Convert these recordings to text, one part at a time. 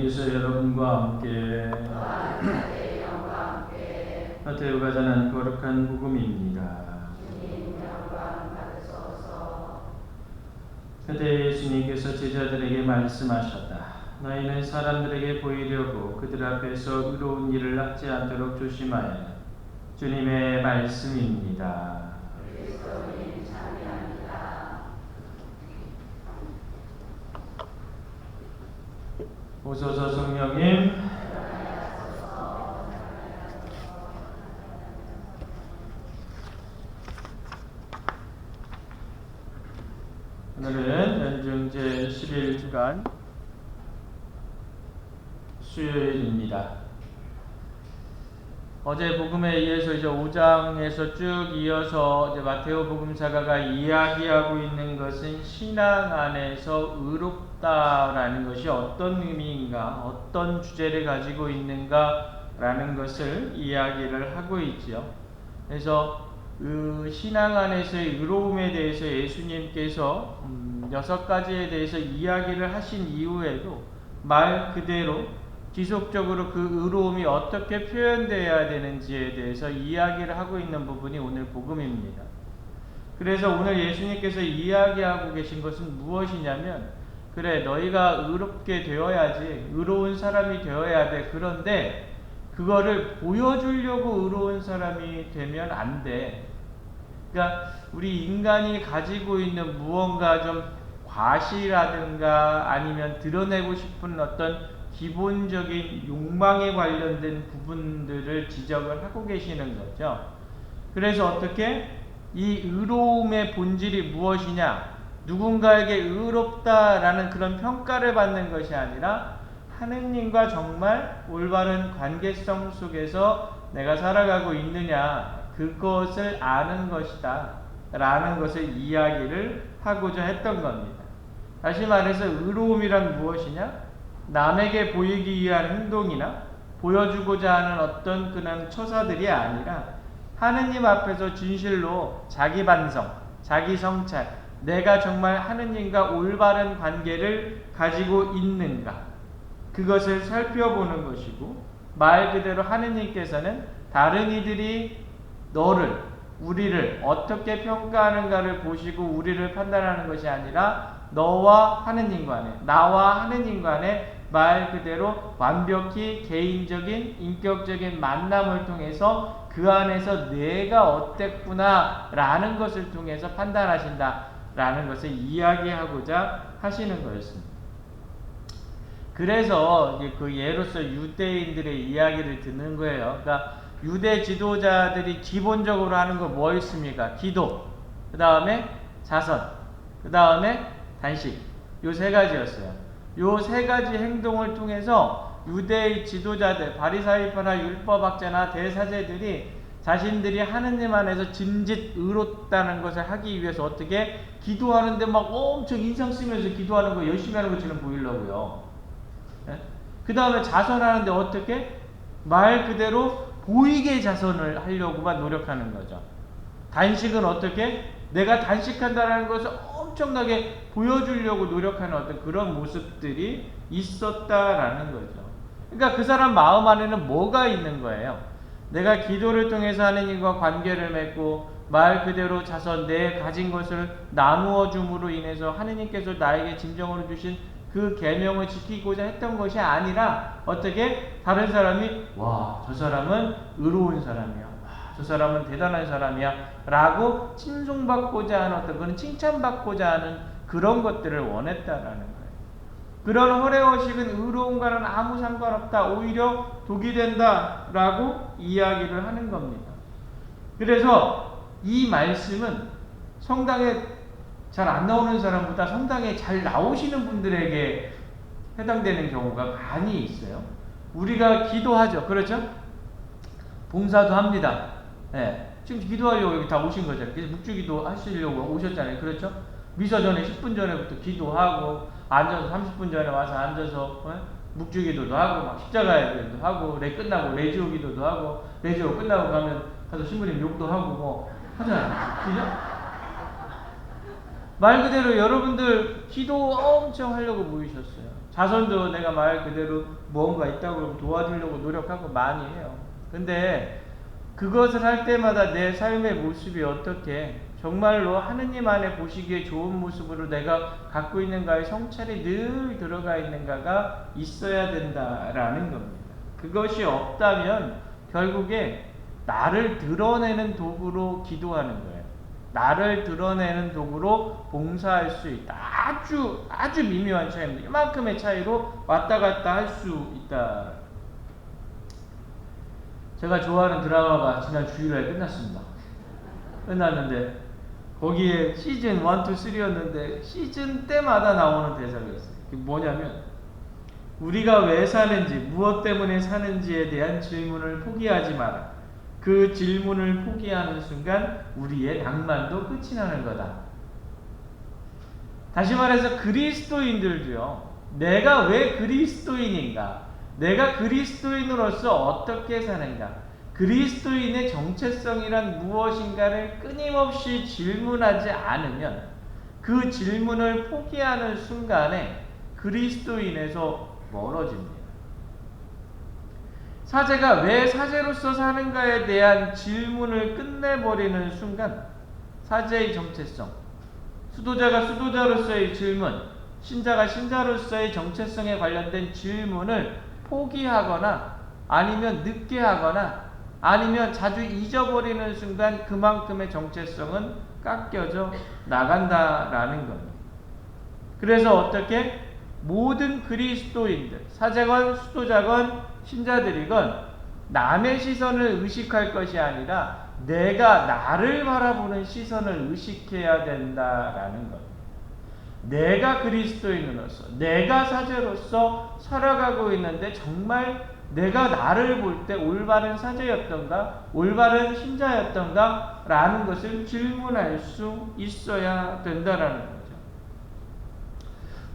주님께서 여러분과 함께 마태오가 전한 거룩한 복음입니다. 그때 예수님께서 제자들에게 말씀하셨다. 너희는 사람들에게 보이려고 그들 앞에서 의로운 일을 하지 않도록 조심하여라. 주님의 말씀입니다. 오소서 성령님. 오늘은 연중제 11주간 수요일입니다. 어제 복음에 의해서 이제 5장에서 쭉 이어서 이제 마테오 복음사가가 이야기하고 있는 것은 신앙 안에서 의롭다라는 것이 어떤 의미인가, 어떤 주제를 가지고 있는가라는 것을 이야기를 하고 있지요. 그래서 그 신앙 안에서의 의로움에 대해서 예수님께서 6가지에 대해서 이야기를 하신 이후에도 말 그대로 지속적으로 그 의로움이 어떻게 표현되어야 되는지에 대해서 이야기를 하고 있는 부분이 오늘 복음입니다. 그래서 오늘 예수님께서 이야기하고 계신 것은 무엇이냐면, 그래 너희가 의롭게 되어야지, 의로운 사람이 되어야 돼. 그런데 그거를 보여주려고 의로운 사람이 되면 안 돼. 그러니까 우리 인간이 가지고 있는 무언가 좀 과시라든가 아니면 드러내고 싶은 어떤 기본적인 욕망에 관련된 부분들을 지적을 하고 계시는 거죠. 그래서 어떻게 이 의로움의 본질이 무엇이냐, 누군가에게 의롭다라는 그런 평가를 받는 것이 아니라 하느님과 정말 올바른 관계성 속에서 내가 살아가고 있느냐, 그것을 아는 것이다 라는 것을 이야기를 하고자 했던 겁니다. 다시 말해서 의로움이란 무엇이냐? 남에게 보이기 위한 행동이나 보여주고자 하는 어떤 그런 처사들이 아니라 하느님 앞에서 진실로 자기 반성, 자기 성찰, 내가 정말 하느님과 올바른 관계를 가지고 있는가, 그것을 살펴보는 것이고, 말 그대로 하느님께서는 다른 이들이 너를, 우리를 어떻게 평가하는가를 보시고 우리를 판단하는 것이 아니라 너와 하느님 간에, 나와 하느님 간에 말 그대로 완벽히 개인적인 인격적인 만남을 통해서 그 안에서 내가 어땠구나 라는 것을 통해서 판단하신다 라는 것을 이야기하고자 하시는 거였습니다. 그래서 그 예로서 유대인들의 이야기를 듣는 거예요. 그러니까 유대 지도자들이 기본적으로 하는 거 뭐 있습니까? 기도, 그 다음에 자선, 그 다음에 단식, 요 3가지였어요. 요 3가지 행동을 통해서 유대의 지도자들, 바리사이파나 율법학자나 대사제들이 자신들이 하느님 안에서 진짓 의롭다는 것을 하기 위해서 어떻게 기도하는데 막 엄청 인상 쓰면서 기도하는 거 열심히 하는 것처럼 보이려고요. 그 다음에 자선하는데 어떻게? 말 그대로 보이게 자선을 하려고만 노력하는 거죠. 단식은 어떻게? 내가 단식한다는 것을 엄청나게 보여주려고 노력하는 어떤 그런 모습들이 있었다라는 거죠. 그러니까 그 사람 마음 안에는 뭐가 있는 거예요? 내가 기도를 통해서 하느님과 관계를 맺고 말 그대로 자선, 내 가진 것을 나누어 줌으로 인해서 하느님께서 나에게 진정으로 주신 그 계명을 지키고자 했던 것이 아니라 어떻게 다른 사람이 와, 저 사람은 의로운 사람이야, 와, 저 사람은 대단한 사람이야 라고 칭송받고자 하는 어떤 그런 칭찬받고자 하는 그런 것들을 원했다라는 거예요. 그런 허례허식은 의로움과는 아무 상관없다, 오히려 독이 된다 라고 이야기를 하는 겁니다. 그래서 이 말씀은 성당에 잘 안 나오는 사람보다 성당에 잘 나오시는 분들에게 해당되는 경우가 많이 있어요. 우리가 기도하죠. 그렇죠? 봉사도 합니다. 네. 지금 기도하려고 여기 다 오신 거잖아요. 그래서 묵주기도 하시려고 오셨잖아요. 그렇죠? 미사 전에 10분 전에부터 기도하고, 앉아서 30분 전에 와서 앉아서 묵주기도도 하고, 막 십자가의 기도도 하고, 끝나고 레지오 기도도 하고, 레지오 끝나고 가면 가서 신부님 욕도 하고 뭐 하잖아요. 그죠? 말 그대로 여러분들 기도 엄청 하려고 모이셨어요. 자손도 내가 말 그대로 무언가 있다고 그러면 도와주려고 노력하고 많이 해요. 근데 그것을 할 때마다 내 삶의 모습이 어떻게 정말로 하느님 안에 보시기에 좋은 모습으로 내가 갖고 있는가의 성찰이 늘 들어가 있는가가 있어야 된다라는 겁니다. 그것이 없다면 결국에 나를 드러내는 도구로 기도하는 거예요. 나를 드러내는 도구로 봉사할 수 있다. 아주 미묘한 차이입니다. 이만큼의 차이로 왔다 갔다 할 수 있다. 제가 좋아하는 드라마가 지난 주일에 끝났습니다. 끝났는데 거기에 시즌 1, 2, 3였는데 시즌 때마다 나오는 대사가 있어요. 그게 뭐냐면 우리가 왜 사는지, 무엇 때문에 사는지에 대한 질문을 포기하지 마라. 그 질문을 포기하는 순간 우리의 낭만도 끝이 나는 거다. 다시 말해서 그리스도인들도요. 내가 왜 그리스도인인가? 내가 그리스도인으로서 어떻게 사는가? 그리스도인의 정체성이란 무엇인가를 끊임없이 질문하지 않으면 그 질문을 포기하는 순간에 그리스도인에서 멀어집니다. 사제가 왜 사제로서 사는가에 대한 질문을 끝내버리는 순간 사제의 정체성, 수도자가 수도자로서의 질문, 신자가 신자로서의 정체성에 관련된 질문을 포기하거나 아니면 늦게 하거나 아니면 자주 잊어버리는 순간 그만큼의 정체성은 깎여져 나간다라는 겁니다. 그래서 어떻게 모든 그리스도인들, 사제건 수도자건 신자들이건 남의 시선을 의식할 것이 아니라 내가 나를 바라보는 시선을 의식해야 된다라는 것. 내가 그리스도인으로서, 내가 사제로서 살아가고 있는데 정말 내가 나를 볼 때 올바른 사제였던가, 올바른 신자였던가 라는 것을 질문할 수 있어야 된다라는 거죠.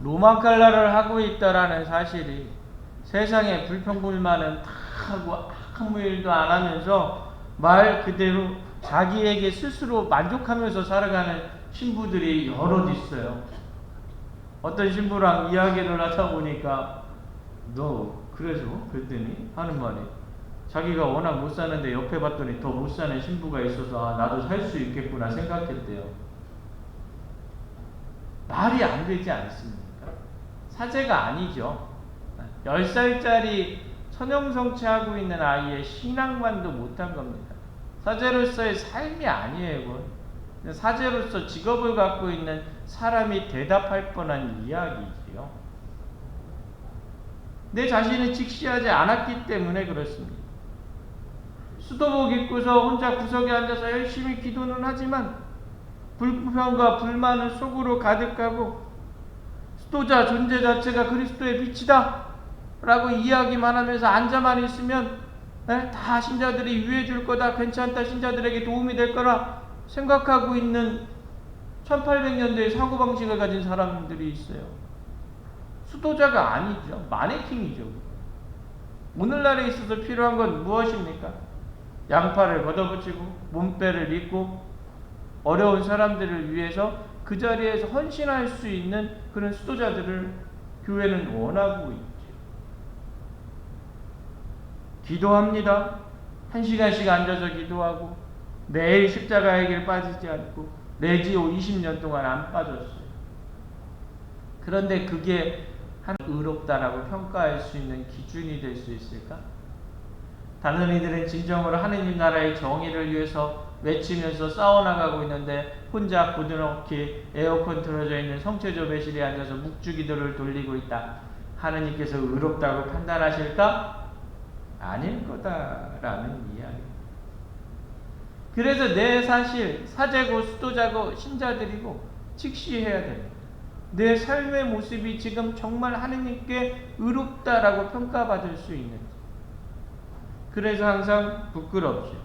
로마 칼라를 하고 있다라는 사실이 세상에 불평불만은 다 하고 아무 일도 안 하면서 말 그대로 자기에게 스스로 만족하면서 살아가는 신부들이 여럿 있어요. 어떤 신부랑 이야기를 하다 보니까 너 그래서? 그랬더니 하는 말이 자기가 워낙 못 사는데 옆에 봤더니 더 못 사는 신부가 있어서 나도 살 수 있겠구나 생각했대요. 말이 안 되지 않습니까? 사제가 아니죠. 10살짜리 선형성취하고 있는 아이의 신앙만도 못한 겁니다. 사제로서의 삶이 아니에요. 그건. 사제로서 직업을 갖고 있는 사람이 대답할 뻔한 이야기지요. 내 자신을 직시하지 않았기 때문에 그렇습니다. 수도복 입고서 혼자 구석에 앉아서 열심히 기도는 하지만 불평과 불만은 속으로 가득하고 수도자 존재 자체가 그리스도의 빛이다 라고 이야기만 하면서 앉아만 있으면 다 신자들이 위해 줄 거다, 괜찮다, 신자들에게 도움이 될 거라 생각하고 있는 1800년대의 사고방식을 가진 사람들이 있어요. 수도자가 아니죠. 마네킹이죠. 오늘날에 있어서 필요한 건 무엇입니까? 양팔을 걷어붙이고 몸빼를 입고 어려운 사람들을 위해서 그 자리에서 헌신할 수 있는 그런 수도자들을 교회는 원하고 있죠. 기도합니다. 1시간씩 앉아서 기도하고 매일 십자가의 길 빠지지 않고 내지요 20년 동안 안 빠졌어요. 그런데 그게 의롭다라고 평가할 수 있는 기준이 될 수 있을까? 다른 이들은 진정으로 하느님 나라의 정의를 위해서 외치면서 싸워나가고 있는데 혼자 고드넉히 에어컨 틀어져 있는 성체조 배실에 앉아서 묵주기도를 돌리고 있다. 하느님께서 의롭다고 판단하실까? 아닐 거다라는 이야기. 그래서 내 사실 사제고 수도자고 신자들이고 직시해야 됩니다. 내 삶의 모습이 지금 정말 하느님께 의롭다라고 평가받을 수 있는지. 그래서 항상 부끄럽죠.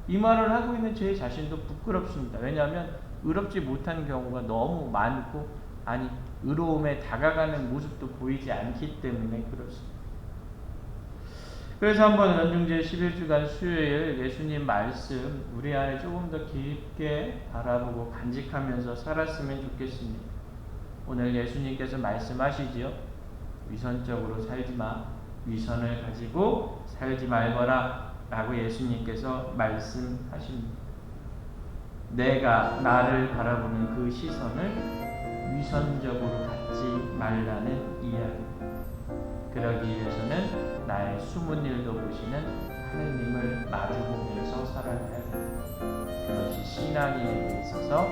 이 말을 하고 있는 제 자신도 부끄럽습니다. 왜냐하면 의롭지 못한 경우가 너무 많고 의로움에 다가가는 모습도 보이지 않기 때문에 그렇습니다. 그래서 한번 연중제 11주간 수요일 예수님 말씀 우리 안에 조금 더 깊게 바라보고 간직하면서 살았으면 좋겠습니다. 오늘 예수님께서 말씀하시지요. 위선적으로 살지 마. 위선을 가지고 살지 말거라 라고 예수님께서 말씀하십니다. 내가 나를 바라보는 그 시선을 위선적으로 갖지 말라는 이야기입니다. 그러기 위해서는 나의 숨은 일도 보시는 하느님을 마주보면서 살아가야 됩니다. 그것이 신앙인에게 있어서